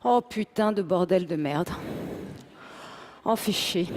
Oh putain de bordel de merde. Oh fichier.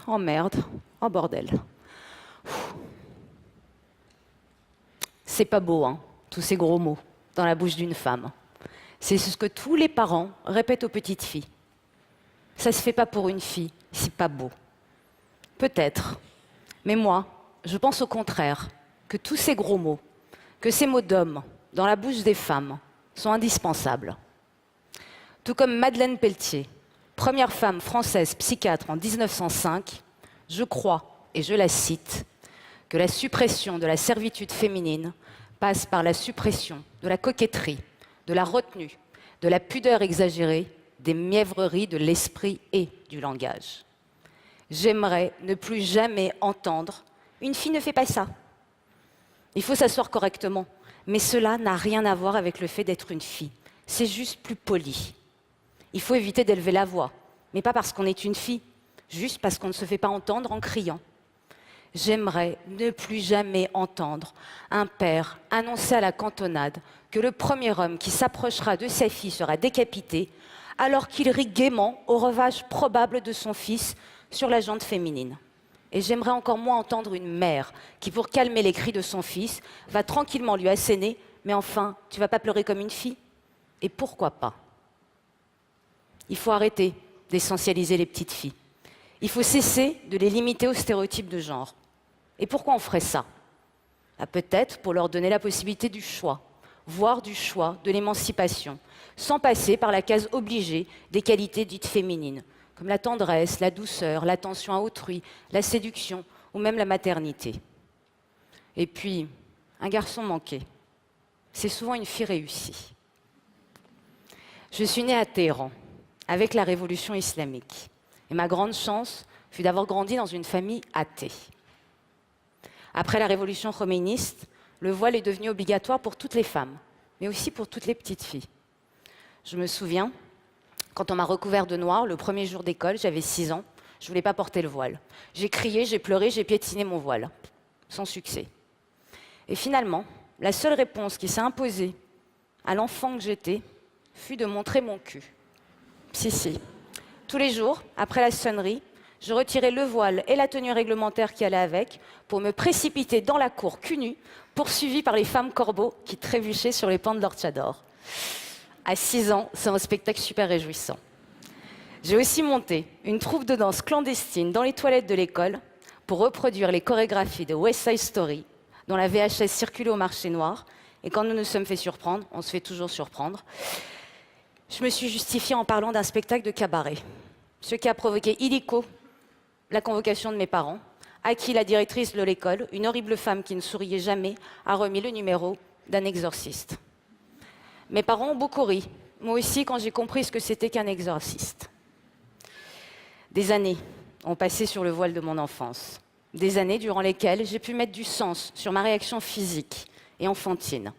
Oh merde. Oh bordel. C'est pas beau, hein, tous ces gros mots dans la bouche d'une femme. C'est ce que tous les parents répètent aux petites filles. Ça se fait pas pour une fille, c'est pas beau. Peut-être. Mais moi, je pense au contraire que tous ces gros mots, que ces mots d'homme dans la bouche des femmes sont indispensables. Tout comme Madeleine Pelletier, première femme française psychiatre en 1905, je crois, et je la cite, que la suppression de la servitude féminine passe par la suppression de la coquetterie, de la retenue, de la pudeur exagérée, des mièvreries de l'esprit et du langage. J'aimerais ne plus jamais entendre « une fille ne fait pas ça ». Il faut s'asseoir correctement, mais cela n'a rien à voir avec le fait d'être une fille. C'est juste plus poli. Il faut éviter d'élever la voix, mais pas parce qu'on est une fille, juste parce qu'on ne se fait pas entendre en criant. J'aimerais ne plus jamais entendre un père annoncer à la cantonade que le premier homme qui s'approchera de sa fille sera décapité, alors qu'il rit gaiement au revanche probable de son fils sur la jante féminine. Et j'aimerais encore moins entendre une mère qui, pour calmer les cris de son fils, va tranquillement lui asséner « Mais enfin, tu vas pas pleurer comme une fille ?» Et pourquoi pas? Il faut arrêter d'essentialiser les petites filles. Il faut cesser de les limiter aux stéréotypes de genre. Et pourquoi on ferait ça? Peut-être pour leur donner la possibilité du choix, voire du choix de l'émancipation, sans passer par la case obligée des qualités dites féminines, comme la tendresse, la douceur, l'attention à autrui, la séduction ou même la maternité. Et puis, un garçon manqué, c'est souvent une fille réussie. Je suis née à Téhéran, avec la révolution islamique. Et ma grande chance fut d'avoir grandi dans une famille athée. Après la révolution khoméniste, le voile est devenu obligatoire pour toutes les femmes, mais aussi pour toutes les petites filles. Je me souviens, quand on m'a recouvert de noir, le premier jour d'école, j'avais 6 ans, je ne voulais pas porter le voile. J'ai crié, j'ai pleuré, j'ai piétiné mon voile, sans succès. Et finalement, la seule réponse qui s'est imposée à l'enfant que j'étais fut de montrer mon cul. Si. Tous les jours, après la sonnerie, je retirais le voile et la tenue réglementaire qui allait avec pour me précipiter dans la cour cul nu, poursuivie par les femmes corbeaux qui trébuchaient sur les pans de leur tchador. À 6 ans, c'est un spectacle super réjouissant. J'ai aussi monté une troupe de danse clandestine dans les toilettes de l'école pour reproduire les chorégraphies de West Side Story, dont la VHS circulait au marché noir. Et quand nous nous sommes fait surprendre, on se fait toujours surprendre, je me suis justifiée en parlant d'un spectacle de cabaret, ce qui a provoqué illico la convocation de mes parents, à qui la directrice de l'école, une horrible femme qui ne souriait jamais, a remis le numéro d'un exorciste. Mes parents ont beaucoup ri, moi aussi quand j'ai compris ce que c'était qu'un exorciste. Des années ont passé sur le voile de mon enfance, des années durant lesquelles j'ai pu mettre du sens sur ma réaction physique et enfantine.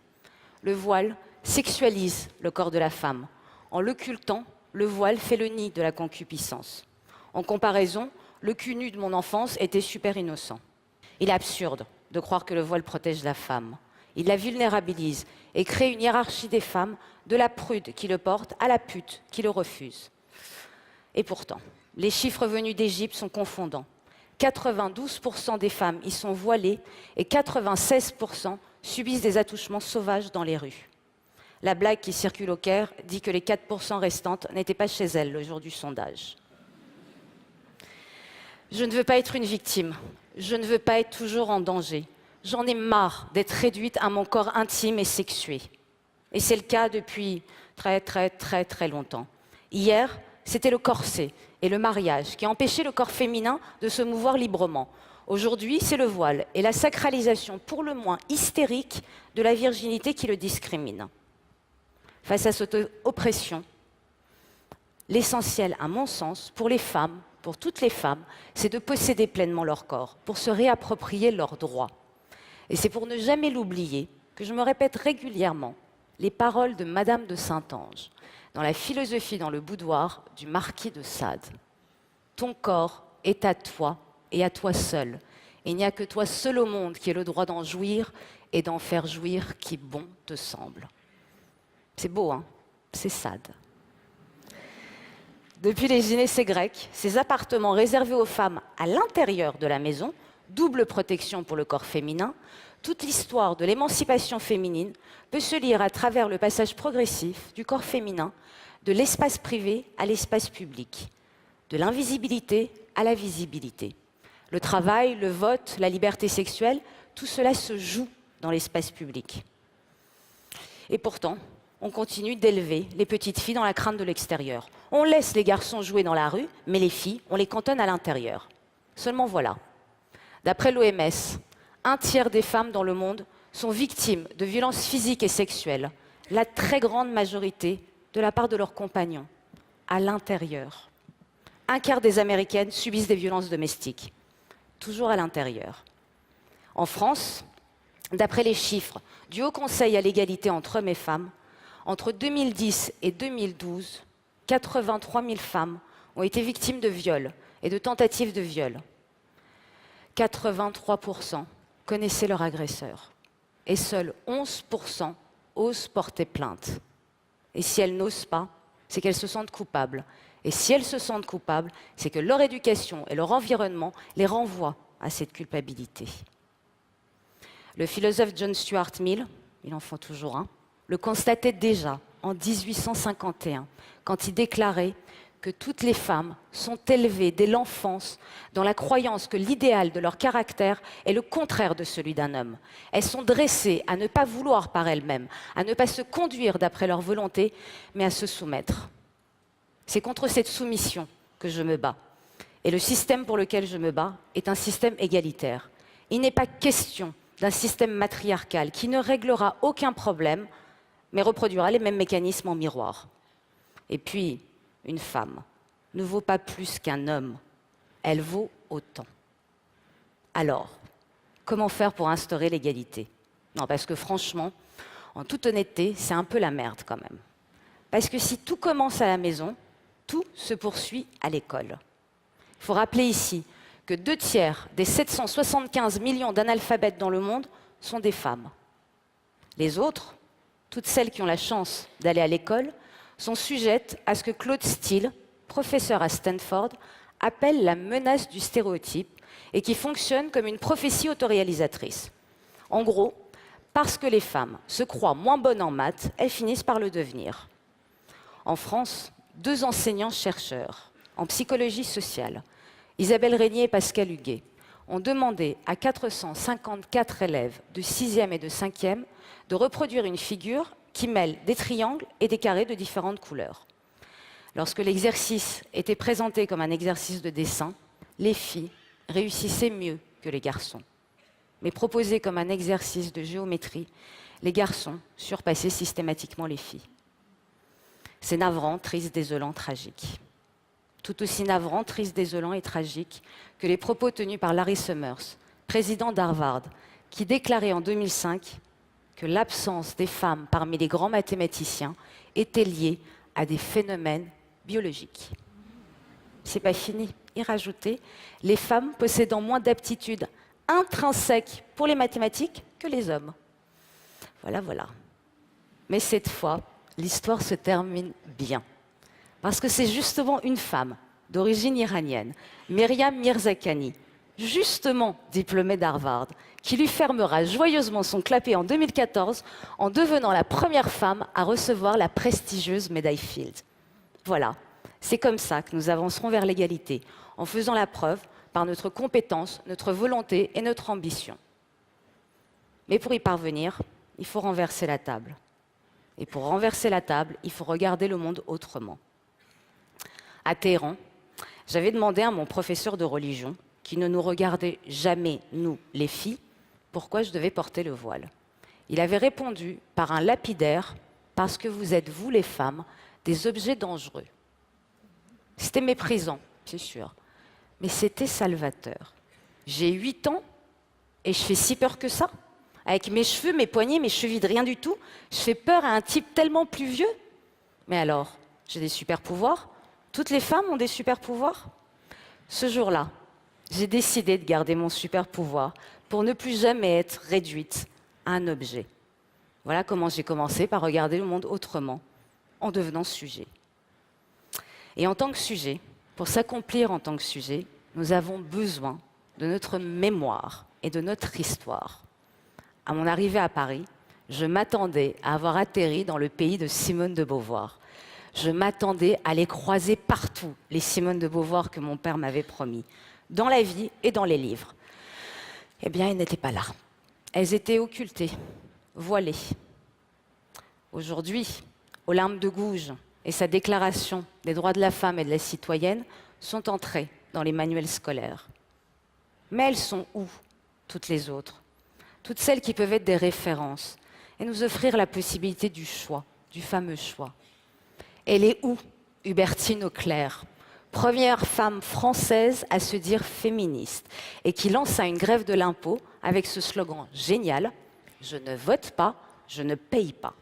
Le voile sexualise le corps de la femme. En l'occultant, le voile fait le nid de la concupiscence. En comparaison, le cul nu de mon enfance était super innocent. Il est absurde de croire que le voile protège la femme. Il la vulnérabilise et crée une hiérarchie des femmes, de la prude qui le porte à la pute qui le refuse. Et pourtant, les chiffres venus d'Égypte sont confondants. 92% des femmes y sont voilées et 96% subissent des attouchements sauvages dans les rues. La blague qui circule au Caire dit que les 4% restantes n'étaient pas chez elles le jour du sondage. Je ne veux pas être une victime. Je ne veux pas être toujours en danger. J'en ai marre d'être réduite à mon corps intime et sexué. Et c'est le cas depuis très longtemps. Hier, c'était le corset et le mariage qui empêchaient le corps féminin de se mouvoir librement. Aujourd'hui, c'est le voile et la sacralisation pour le moins hystérique de la virginité qui le discrimine. Face à cette oppression, l'essentiel, à mon sens, pour les femmes, pour toutes les femmes, c'est de posséder pleinement leur corps, pour se réapproprier leurs droits. Et c'est pour ne jamais l'oublier que je me répète régulièrement les paroles de Madame de Saint-Ange dans la philosophie dans le boudoir du marquis de Sade. Ton corps est à toi et à toi seul. Et il n'y a que toi seul au monde qui ait le droit d'en jouir et d'en faire jouir qui bon te semble. C'est beau, hein? C'est Sade. Depuis les Gynécées grecques, ces appartements réservés aux femmes à l'intérieur de la maison, double protection pour le corps féminin, toute l'histoire de l'émancipation féminine peut se lire à travers le passage progressif du corps féminin de l'espace privé à l'espace public, de l'invisibilité à la visibilité. Le travail, le vote, la liberté sexuelle, tout cela se joue dans l'espace public. Et pourtant, on continue d'élever les petites filles dans la crainte de l'extérieur. On laisse les garçons jouer dans la rue, mais les filles, on les cantonne à l'intérieur. Seulement voilà, d'après l'OMS, 1/3 des femmes dans le monde sont victimes de violences physiques et sexuelles, la très grande majorité de la part de leurs compagnons, à l'intérieur. 1/4 des Américaines subissent des violences domestiques, toujours à l'intérieur. En France, d'après les chiffres du Haut Conseil à l'égalité entre hommes et femmes, entre 2010 et 2012, 83 000 femmes ont été victimes de viols et de tentatives de viol. 83% connaissaient leur agresseur et seuls 11% osent porter plainte. Et si elles n'osent pas, c'est qu'elles se sentent coupables. Et si elles se sentent coupables, c'est que leur éducation et leur environnement les renvoient à cette culpabilité. Le philosophe John Stuart Mill, il en faut toujours un, le constatait déjà en 1851, quand il déclarait que toutes les femmes sont élevées dès l'enfance dans la croyance que l'idéal de leur caractère est le contraire de celui d'un homme. Elles sont dressées à ne pas vouloir par elles-mêmes, à ne pas se conduire d'après leur volonté, mais à se soumettre. C'est contre cette soumission que je me bats. Et le système pour lequel je me bats est un système égalitaire. Il n'est pas question d'un système matriarcal qui ne réglera aucun problème, mais reproduira les mêmes mécanismes en miroir. Et puis, une femme ne vaut pas plus qu'un homme, elle vaut autant. Alors, comment faire pour instaurer l'égalité? Non, parce que franchement, en toute honnêteté, c'est un peu la merde quand même. Parce que si tout commence à la maison, tout se poursuit à l'école. Il faut rappeler ici que 2/3 des 775 millions d'analphabètes dans le monde sont des femmes. Les autres, toutes celles qui ont la chance d'aller à l'école, sont sujettes à ce que Claude Steele, professeur à Stanford, appelle la menace du stéréotype et qui fonctionne comme une prophétie autoréalisatrice. En gros, parce que les femmes se croient moins bonnes en maths, elles finissent par le devenir. En France, 2 enseignants-chercheurs en psychologie sociale, Isabelle Régnier et Pascal Huguet, ont demandé à 454 élèves de 6e et de 5e de reproduire une figure qui mêle des triangles et des carrés de différentes couleurs. Lorsque l'exercice était présenté comme un exercice de dessin, les filles réussissaient mieux que les garçons. Mais proposé comme un exercice de géométrie, les garçons surpassaient systématiquement les filles. C'est navrant, triste, désolant, tragique. Tout aussi navrant, triste, désolant et tragique que les propos tenus par Larry Summers, président d'Harvard, qui déclarait en 2005 que l'absence des femmes parmi les grands mathématiciens était liée à des phénomènes biologiques. C'est pas fini. Il rajoutait les femmes possédant moins d'aptitudes intrinsèques pour les mathématiques que les hommes. Voilà, voilà. Mais cette fois, l'histoire se termine bien. Parce que c'est justement une femme d'origine iranienne, Myriam Mirzakhani, justement diplômée d'Harvard, qui lui fermera joyeusement son clapet en 2014 en devenant la première femme à recevoir la prestigieuse médaille Fields. Voilà, c'est comme ça que nous avancerons vers l'égalité, en faisant la preuve par notre compétence, notre volonté et notre ambition. Mais pour y parvenir, il faut renverser la table. Et pour renverser la table, il faut regarder le monde autrement. À Téhéran, j'avais demandé à mon professeur de religion, qui ne nous regardait jamais, nous, les filles, pourquoi je devais porter le voile. Il avait répondu par un lapidaire « Parce que vous êtes, vous les femmes, des objets dangereux ». C'était méprisant, c'est sûr, mais c'était salvateur. J'ai 8 ans et je fais si peur que ça. Avec mes cheveux, mes poignets, mes chevilles, de rien du tout, je fais peur à un type tellement plus vieux. Mais alors, j'ai des super pouvoirs? Toutes les femmes ont des super pouvoirs? Ce jour-là, j'ai décidé de garder mon super pouvoir pour ne plus jamais être réduite à un objet. Voilà comment j'ai commencé par regarder le monde autrement, en devenant sujet. Et en tant que sujet, pour s'accomplir en tant que sujet, nous avons besoin de notre mémoire et de notre histoire. À mon arrivée à Paris, je m'attendais à avoir atterri dans le pays de Simone de Beauvoir. Je m'attendais à les croiser partout, les Simone de Beauvoir que mon père m'avait promis, dans la vie et dans les livres. Eh bien, elles n'étaient pas là. Elles étaient occultées, voilées. Aujourd'hui, Olympe de Gouges et sa déclaration des droits de la femme et de la citoyenne sont entrées dans les manuels scolaires. Mais elles sont où, toutes les autres? Toutes celles qui peuvent être des références et nous offrir la possibilité du choix, du fameux choix. Elle est où, Hubertine Auclair, première femme française à se dire féministe et qui lança une grève de l'impôt avec ce slogan génial « Je ne vote pas, je ne paye pas ».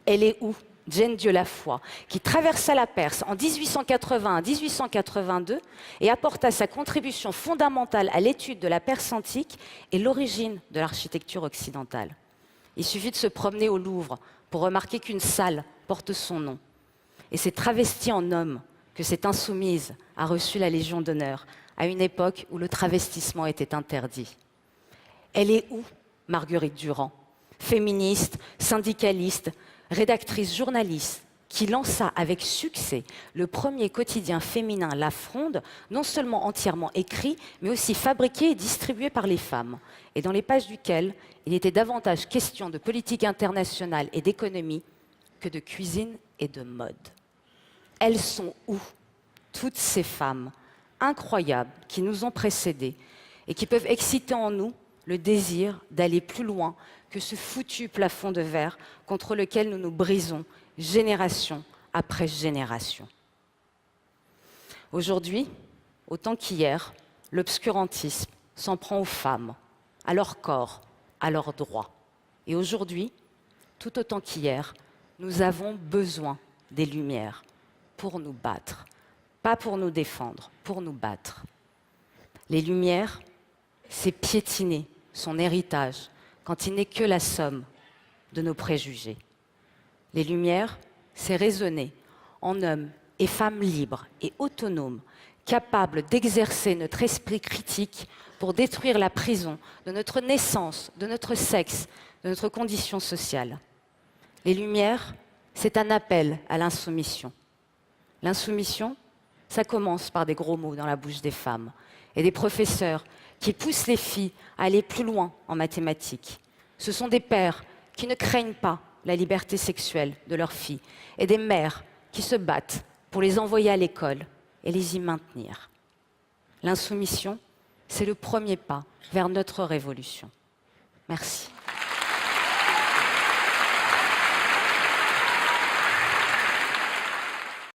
Elle est où, Jane Dieulafoy, qui traversa la Perse en 1880 à 1882 et apporta sa contribution fondamentale à l'étude de la Perse antique et l'origine de l'architecture occidentale. Il suffit de se promener au Louvre pour remarquer qu'une salle porte son nom. Et c'est travestie en homme que cette insoumise a reçu la Légion d'honneur à une époque où le travestissement était interdit. Elle est où, Marguerite Durand, féministe, syndicaliste, rédactrice journaliste, qui lança avec succès le premier quotidien féminin La Fronde, non seulement entièrement écrit, mais aussi fabriqué et distribué par les femmes, et dans les pages duquel il était davantage question de politique internationale et d'économie que de cuisine et de mode. Elles sont où, toutes ces femmes incroyables qui nous ont précédées et qui peuvent exciter en nous le désir d'aller plus loin que ce foutu plafond de verre contre lequel nous nous brisons génération après génération. Aujourd'hui, autant qu'hier, l'obscurantisme s'en prend aux femmes, à leur corps, à leurs droits. Et aujourd'hui, tout autant qu'hier, nous avons besoin des Lumières pour nous battre. Pas pour nous défendre, pour nous battre. Les Lumières, c'est piétiner son héritage quand il n'est que la somme de nos préjugés. Les Lumières, c'est raisonner en hommes et femmes libres et autonomes, capables d'exercer notre esprit critique pour détruire la prison de notre naissance, de notre sexe, de notre condition sociale. Les Lumières, c'est un appel à l'insoumission. L'insoumission, ça commence par des gros mots dans la bouche des femmes et des professeurs qui poussent les filles à aller plus loin en mathématiques. Ce sont des pères qui ne craignent pas la liberté sexuelle de leurs filles et des mères qui se battent pour les envoyer à l'école et les y maintenir. L'insoumission, c'est le premier pas vers notre révolution. Merci.